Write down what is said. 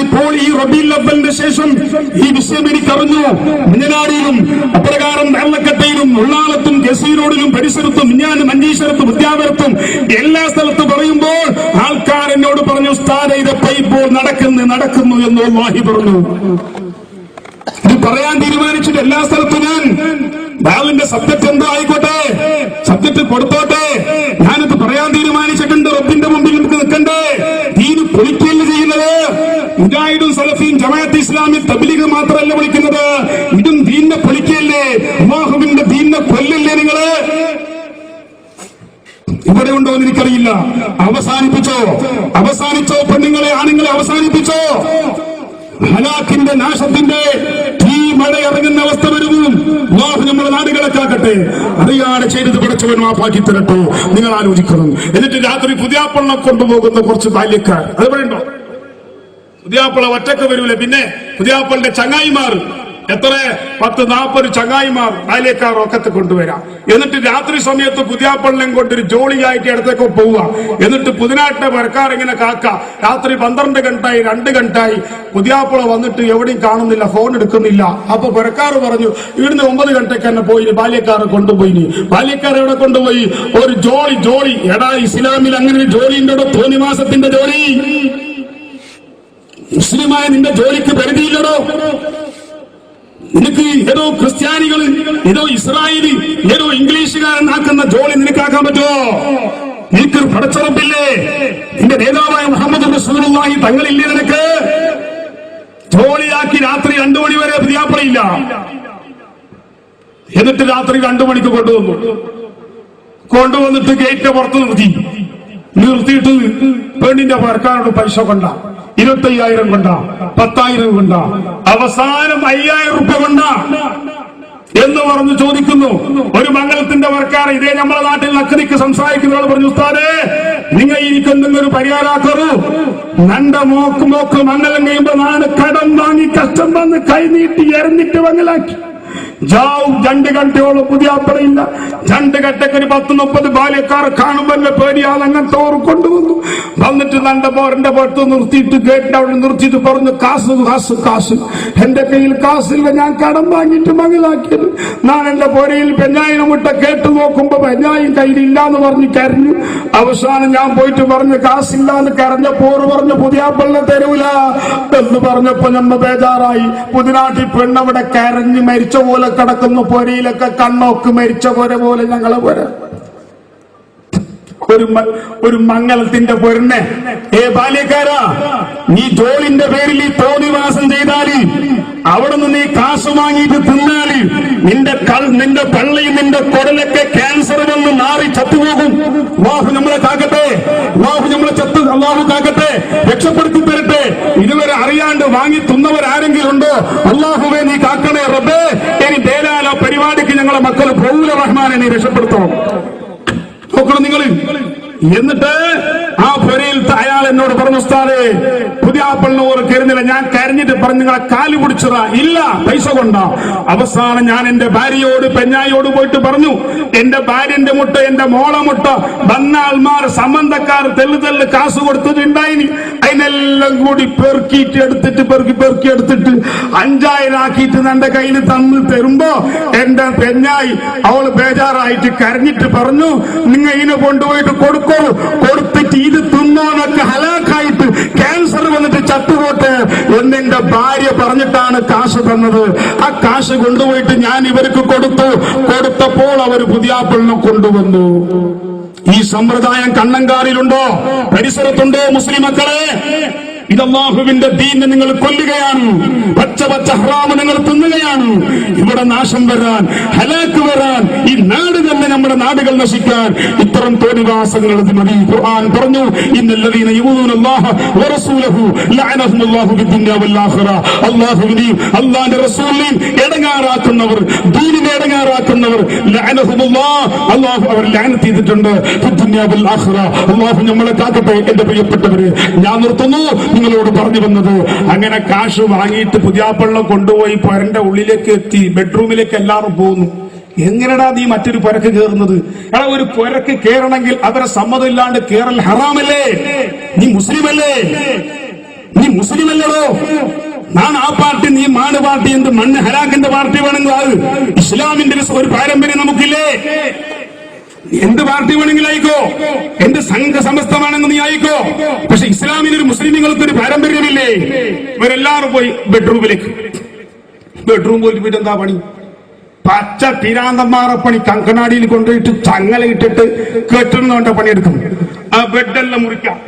ഞാനിപ്പോൾ ഈ റബീഉൽ അവ്വലിന് ശേഷം ഈ വിഷയം എനിക്കറിഞ്ഞു. മിഞ്ഞനാടിയിലും അപ്രകാരം വെള്ളക്കട്ടയിലും ഉള്ളാളത്തും ജസീറോഡിലും പരിസരത്തും മഞ്ചേശ്വരത്തും വിദ്യാപുരത്തും എല്ലാ സ്ഥലത്തും പറയുമ്പോൾ ആൾക്കാർ എന്നോട് പറഞ്ഞു, ഉസ്താദേ ഇതൊക്കെ ഇപ്പോൾ നടക്കുന്നു എന്ന് അല്ലാഹു പറഞ്ഞു. ഇത് പറയാൻ തീരുമാനിച്ചിട്ട് എല്ലാ സ്ഥലത്തും ഞാൻ ബാലിന്റെ സബ്ജക്ട് എന്തോ ആയിക്കോട്ടെ, സബ്ജക്ട് കൊടുത്തോട്ടെ, ഞാനിത് പറയാൻ തീരുമാനിച്ചിട്ടുണ്ട്. റബ്ബിന്റെ മുമ്പിൽ നമുക്ക് നിൽക്കണ്ടേ? ദീന് പൊളിക്കല്ല ചെയ്യുന്നത്. മുജാഹിദും സലഫിയും ജമാഅത്ത് ഇസ്ലാമി തബ്ലീഗ് മാത്രമല്ല വിളിക്കുന്നത്, ഇതും ദീനിനെ പൊളിക്കല്ലേ, അല്ലാഹുവിന്റെ ദീനിനെ കൊല്ലല്ലേ നിങ്ങള്? ഇവിടെ ഉണ്ടോ എന്ന് എനിക്കറിയില്ല. അവസാനിച്ചോ പെണ്ണുങ്ങളെ ആണുങ്ങളെ അവസാനിപ്പിച്ചോ. ഹലാക്കിന്റെ നാശത്തിന്റെ തീ മഴ ഇറങ്ങുന്ന അവസ്ഥ വരുന്നു. അല്ലാഹു നമ്മുടെ നാടുകളെ കാക്കട്ടെ. അറിയാതെ ചെയ്തത് പടച്ചവൻ മാപ്പാക്കി തരട്ടെ. നിങ്ങൾ ആലോചിക്കണം. എന്നിട്ട് രാത്രി പുതിയാപ്പള്ളം കൊണ്ടുപോകുന്ന കുറച്ച് ബാല്യക്കാർ, അത് പറയണ്ടോ? പുതിയാപ്പള ഒറ്റക്ക് വരൂല, പിന്നെ പുതിയാപ്പളിന്റെ ചങ്ങായിമാർ എത്ര 10-40 ചങ്ങായിമാർ ബാല്യക്കാർ ഒക്കത്ത് കൊണ്ടുവരാം. എന്നിട്ട് രാത്രി സമയത്ത് പുതിയാപ്പള്ളിനെ കൊണ്ടൊരു ജോളിയായിട്ട് ഇടത്തേക്ക് പോവുക. എന്നിട്ട് പുതിനാട്ടെ വരക്കാർ ഇങ്ങനെ കാക്ക. രാത്രി 12 ഗണ്ടായി 2 ഗണ്ടായി പുതിയാപ്പള വന്നിട്ട് എവിടെയും കാണുന്നില്ല, ഫോൺ എടുക്കുന്നില്ല. അപ്പൊ വരക്കാർ പറഞ്ഞു, ഇവിടുന്ന് 9 ഗണ്ടയ്ക്ക് തന്നെ പോയി. ബാല്യക്കാരെ കൊണ്ടുപോയി. ബാല്യക്കാർ എവിടെ കൊണ്ടുപോയി? ഒരു ജോളി. എടാ, ഇസ്ലാമിൽ അങ്ങനെ ജോലിന്റെ തോന്നിമാസത്തിന്റെ ജോലി. മുസ്ലിമായ നിന്റെ ജോലിക്ക് പരിധിയില്ലടോ. നിനക്ക് ഏതോ ക്രിസ്ത്യാനികൾ, ഏതോ ഇസ്രായേലി, ഏതോ ഇംഗ്ലീഷുകാരനാക്കുന്ന ജോലി നിനക്കാക്കാൻ പറ്റുമോ? നിനക്ക് പടച്ചുറപ്പില്ലേ? നിന്റെ നേതാവായ മുഹമ്മദ് റസൂലുള്ളാഹി തങ്ങളില്ലേ നിനക്ക്? ജോലിയാക്കി രാത്രി 2 മണി വരെ പുതിയാപ്പളയില്ല. എന്നിട്ട് രാത്രി 2 മണിക്ക് കൊണ്ടുവന്നിട്ട് ഗേറ്റിന്റെ പുറത്ത് നിർത്തിയിട്ട് പെണ്ണിന്റെ പറക്കാനോട് പൈസ കൊണ്ട 25,000 കൊണ്ട 10,000 കൊണ്ട അവസാനം 5,000 രൂപ കൊണ്ട എന്ന് പറഞ്ഞു ചോദിക്കുന്നു. ഒരു മംഗളത്തിന്റെ വർക്കാർ ഇതേ നമ്മളെ നാട്ടിൽ നക്കനിക്ക് സംസാരിക്കുന്നവർ പറഞ്ഞു, ഉസ്താദേ നിങ്ങൾ എനിക്കെന്തെങ്കിലും പരിഹാരാക്കറു. നന്റെ മോക്ക് മംഗലം കഴിയുമ്പോ നാണ് കടം വാങ്ങി കഷ്ടം വന്ന് കൈനീട്ടി എറിഞ്ഞിട്ട് മംഗലാക്കി. ജാവും 2 ഗണ്ടയോളം പുതിയാപ്പളയില്ല. 2 ഗണ്ടയ്ക്ക് ഒരു 10-30 ബാല്യക്കാർ കാണുമ്പോൾ പേടിയാൽ അങ്ങനത്തെ ഓർ കൊണ്ടുവന്നു. വന്നിട്ട് എന്റെ പുറത്ത് നിർത്തിയിട്ട് ഗേറ്റിന്റെ അവിടെ നിർത്തിയിട്ട് പറഞ്ഞു, കാശ് എന്റെ കയ്യിൽ കാശില്ല, ഞാൻ കടം വാങ്ങിയിട്ട് മകളാക്കിയത്. ഞാൻ എന്റെ പുരയിൽ പെഞ്ഞായിരം മുട്ട കേട്ടു നോക്കുമ്പോ പെഞ്ഞായും കയ്യിലില്ലാന്ന് പറഞ്ഞ് കരഞ്ഞു. അവസാനം ഞാൻ പോയിട്ട് പറഞ്ഞു കാശില്ലാന്ന് കരഞ്ഞപ്പോ പറഞ്ഞു പുതിയാപ്പളിനെ തരൂല എന്ന് പറഞ്ഞപ്പോ നമ്മ ബേജാറായി. പുതിനാട്ടിൽ പെണ്ണവിടെ കരഞ്ഞ് മരിച്ച പോലെ കിടക്കുന്നു. പൊരയിലൊക്കെ കണ്ണോക്ക് മരിച്ച പോലെ ഞങ്ങളെ പോര. ഒരു മംഗളത്തിന്റെ പൊരുന്നെ, ബാല്യക്കാരാ, നീ ജോലിന്റെ പേരിൽ ഈ തോന്നിവാസം ചെയ്താല്, അവിടെ നിന്ന് നീ കാശ് വാങ്ങിയിട്ട് തിന്നാല് നിന്റെ പള്ളിയും നിന്റെ കുടലൊക്കെ ക്യാൻസർ വന്ന് മാറി ചത്തുപോകും. അല്ലാഹു നമ്മളെ കാക്കട്ടെ. അല്ലാഹു കാക്കട്ടെ, രക്ഷപ്പെടുത്തി തരട്ടെ. ഇതുവരെ അറിയാണ്ട് വാങ്ങി തിന്നവരാരെങ്കിലും ഉണ്ടോ? അല്ലാഹുവേ നീ കാക്കണേ റബ്ബേ. ഇനി ദേലാലോ പരിപാടിക്ക് ഞങ്ങളെ മക്കൾ പോകൂല. റഹ്മാനെ നീ രക്ഷപ്പെടുത്തണം. നോക്കണം നിങ്ങൾ. എന്നിട്ട് ആ പൊരയിൽ അയാൾ എന്നോട് പറഞ്ഞു, ഉസ്താദേ പുതിയാപ്പളിനോർ കരുന്നില്ല. ഞാൻ കരഞ്ഞിട്ട് പറഞ്ഞു, നിങ്ങളെ കാല് പിടിച്ചതാ. ഇല്ല, പൈസ കൊണ്ടാ. അവസാനം ഞാൻ എന്റെ ഭാര്യയോട് പെഞ്ഞായോട് പോയിട്ട് പറഞ്ഞു, എന്റെ ഭാര്യന്റെ മുട്ട, എന്റെ മോളെ മുട്ട വന്ന ആൾമാർ സംബന്ധക്കാർ തെല്ല് കാശ് കൊടുത്തിട്ടുണ്ടായിനി. അതിനെല്ലാം കൂടി പെറുക്കി എടുത്തിട്ട് 5,000 ആക്കിയിട്ട് എന്റെ കയ്യിൽ തരുമ്പോ എന്റെ പെഞ്ഞായി അവള് ബേജാറായിട്ട് കരഞ്ഞിട്ട് പറഞ്ഞു, നിങ്ങൾ ഇതിനെ കൊണ്ടുപോയിട്ട് കൊടുത്തിട്ട് ഇത് തിന്നാനൊക്കെ ഹലാക്കായിട്ട് ക്യാൻസർ വന്നിട്ട് ചത്തുപോട്ടെ എന്നെന്റെ ഭാര്യ പറഞ്ഞിട്ടാണ് കാശ് തന്നത്. ആ കാശ് കൊണ്ടുപോയിട്ട് ഞാൻ ഇവർക്ക് കൊടുത്തപ്പോൾ അവർ പുതിയാപ്പളിനെ കൊണ്ടുവന്നു. ഈ സമ്പ്രദായം കണ്ണങ്കാറിലുണ്ടോ? പരിസരത്തുണ്ടോ? മുസ്ലിം മക്കളെ, ഇത് അല്ലാഹുവിന്റെ ദീനിനെ നിങ്ങൾ കൊല്ലുകയാണ്. പച്ച ഹറാമ് നിങ്ങൾ തിന്നുകയാണ്. ഇവിടെ നാശം വരാൻ, ഹലാക്ക് വരാൻ, ഈ നാട് തന്നെ നമ്മുടെ നാടുകൾ നശിക്കാൻ ഇത്തരം തോന്നിവാസങ്ങൾ മതി. ഖുർആൻ പറഞ്ഞു, ഇന്നല്ലദീന യുഊനല്ലാഹ വറസൂലഹു ലഅനഹുമുല്ലാഹു ഫിദ്ദുനിയ വൽ ആഖിറ. അല്ലാഹുവിനെയും അല്ലാഹുവിന്റെ റസൂലിനെയും ഇടങ്ങാറാക്കുന്നവർ, ദീനിനെ ഇടങ്ങാറാക്കുന്നവർ ലഅനഹുമുല്ലാഹ്, അല്ലാഹു അവർ ലഅനത്ത് ചെയ്തിട്ടുണ്ട്. ഫിദ്ദുനിയ വൽ ആഖിറ. അല്ലാഹു നമ്മളെ കാക്കട്ടെ. എന്റെ പ്രിയപ്പെട്ടവരെ, ഞാൻ നിർത്തുന്നു. നിങ്ങളോട് പറഞ്ഞു വന്നത്, അങ്ങനെ കാശ് വാങ്ങിയിട്ട് പുതിയാപ്പള്ളം കൊണ്ടുപോയി പൊരന്റെ ഉള്ളിലേക്ക് എത്തി. ബെഡ്റൂമിലേക്ക് എല്ലാവരും പോകുന്നു. എങ്ങനെടാ നീ മറ്റൊരു പുരക്ക് കയറുന്നത്? എടാ, ഒരു പുരക്ക് കയറണമെങ്കിൽ അവരെ സമ്മതമില്ലാണ്ട് കയറൽ ഹറാമല്ലേ? നീ മുസ്ലിമല്ലേ? നീ മുസ്ലിം അല്ലടോ, ഞാൻ ആ പാർട്ടി, നീ മാണ് പാർട്ടി, എന്ത് മണ്ണ് ഹലാക്കിന്റെ പാർട്ടി വേണമെങ്കിൽ അത് ഇസ്ലാമിന്റെ ഒരു പാരമ്പര്യം നമുക്കില്ലേ? എന്ത് പാർട്ടി വേണമെങ്കിലും ആയിക്കോ, എന്ത് സംഘ സമസ്തമാണെന്ന് നീ ആയിക്കോ, പക്ഷെ ഇസ്ലാമിനൊരു മുസ്ലിങ്ങൾക്ക് ഒരു പാരമ്പര്യമില്ലേ? ഇവരെല്ലാവരും പോയി ബെഡ്റൂമിലേക്ക്. ബെഡ്റൂം പോയിട്ട് എന്താ പണി? പച്ച തിരാന്തന്മാരെ പണി. കങ്കനാടിയിൽ കൊണ്ടുപോയിട്ട് ചങ്ങല ഇട്ടിട്ട് കെട്ടുന്നോണ്ട പണിയെടുക്കും. ആ ബെഡെല്ലാം മുറിക്കാം.